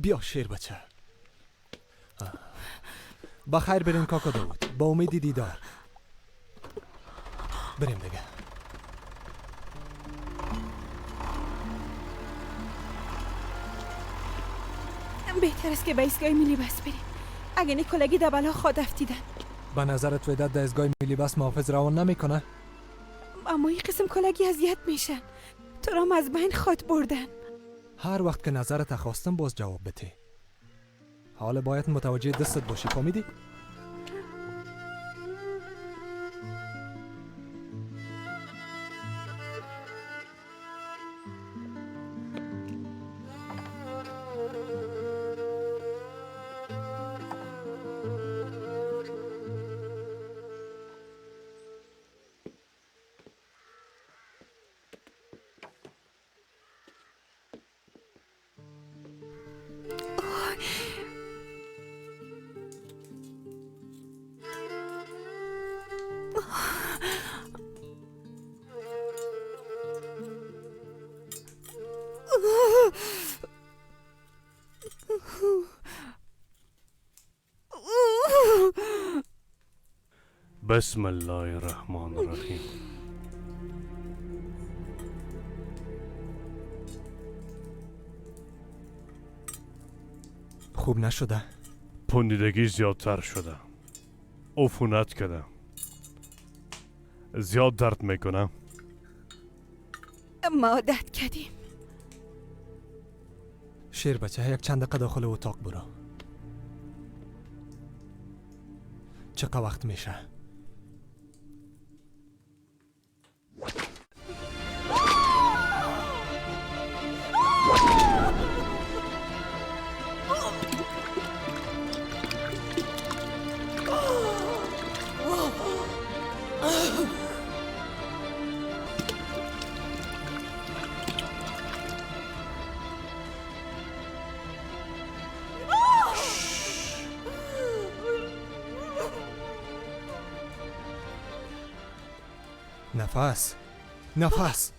بیا شیر بچه. بخیر برین کاکا داود. با امید دیدار. بریم دیگه. بهتر است که به ایستگاه ملی بس بریم. اگه نیکولگی در بلا خود افتیدن. به نظرت ودت در ایستگاه ملی بس محافظ روان نمیکنه؟ اما این قسم کلگی اذیت میشن. تو را از بین خود بردن. هر وقت که نظرت خواستم باز جواب بده. حالا باید متوجه دستت باشی، فهمیدی؟ بسم الله الرحمن الرحیم. خوب نشده؟ پوندیدگی زیادتر شده. عفونت کرده. زیاد درد میکنه. ما عادت کردیم. شیر بچه یک چند دقیقه داخل اتاق برو. چقدر وقت میشه؟ نفس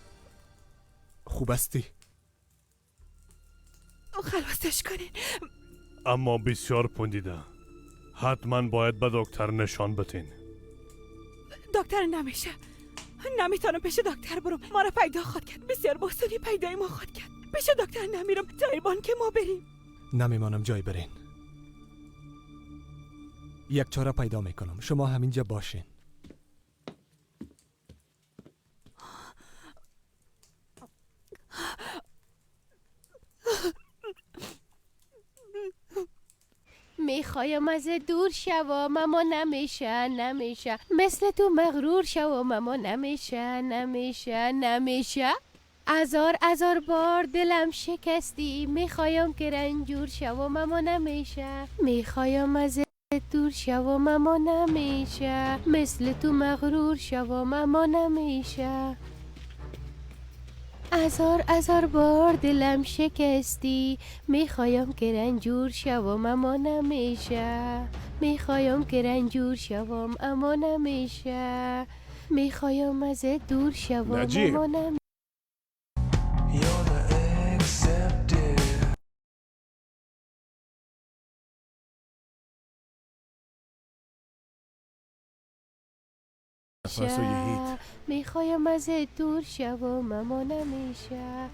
خوب استی؟ خلاصش کنین. اما بسیار پوندیده. حتما باید به دکتر نشان بتین. دکتر نمیشه. نمیتونم پیش دکتر برم. ما را پیدا خود کرد. بسیار باسونی پیدای ما خود کرد. پیش دکتر نمیرم. جای بانک ما بریم. نمیمانم جای برین. یک چاره پیدا میکنم. شما همینجا باشین. میخوایم از دور شوم اما نمیشه مثل تو مغرور شوم اما نمیشه ازار بار دلم شکستی میخوایم که رنجور شوم اما نمیشه میخوایم از دور شوم اما نمیشه مثل تو مغرور شوم اما نمیشه ازار بار دلم شکستی میخوایم که رنجور شوم اما نمیشه میخوایم که رنجور شوم اما نمیشه میخوایم از دور شوم اما نمیشه میخوایم از دور شوم اما نمیشه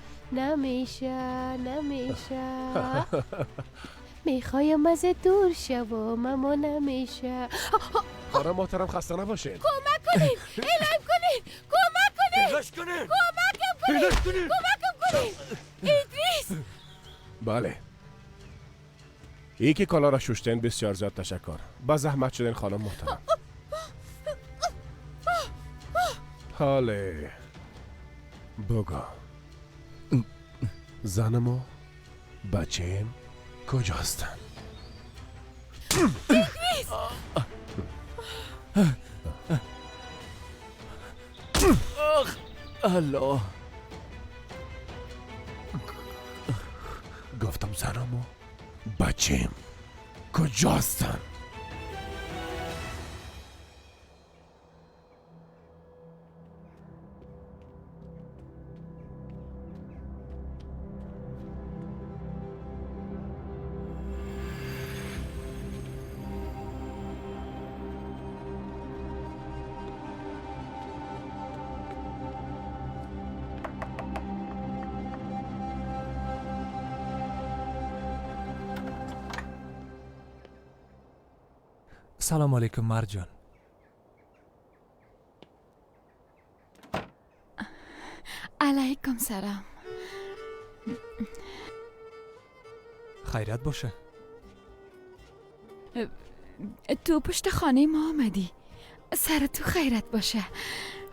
میخوایم از دور شوم اما نمیشه خانم محترم خسته نباشین. کمک کنین اعلام کنین کمکم کنین ادریس. بله ای که کالا را شوشتین بسیار زیاد تشکر. با زحمت شدین خانم محترم. حاله بگو زنم و بچه‌ام کجا هستن؟ ادریس الله گفتم زنم و بچه‌ام کجا هستن؟ سلام علیکم مرجان. علیکم سلام. خیرت باشه. تو پشت خانه ما آمدی. سر تو خیرت باشه.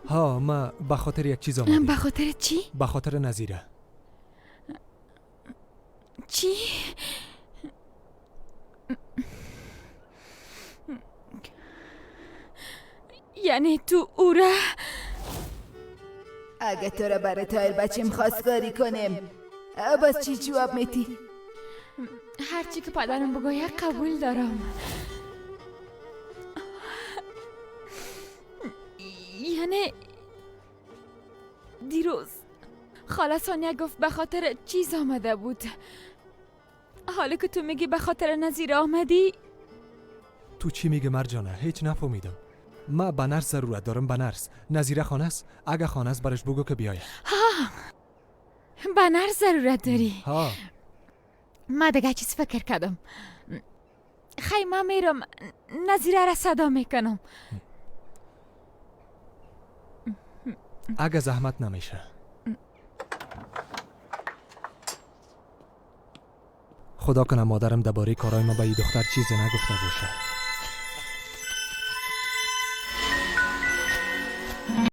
ها، ما به خاطر یک چیز آمدیم. به خاطر چی؟ به خاطر نظیره. چی؟ یعنی تو او را اگه تو را برای تایل بچیم خواستگاری کنیم باز چی جواب میدی؟ هرچی که پدرم بگوید قبول دارم. یعنی دیروز خاله سانیا گفت به خاطر چیز آمده بود. حالا که تو میگی به خاطر نظیر آمدی. تو چی میگه مرجانه؟ هیچ نفهمیدم. ما به نرس ضرورت دارم. به نرس. نظیره خانه است. اگه خانه است برش بگو که بیایه. ها، به نرس ضرورت داری. ها، ما دیگه چیز فکر کردم. خیلی من میرم نظیره را صدا میکنم. اگه زحمت نمیشه. خدا کنه مادرم درباره کارای ما به این دختر چیزی نگفته باشه.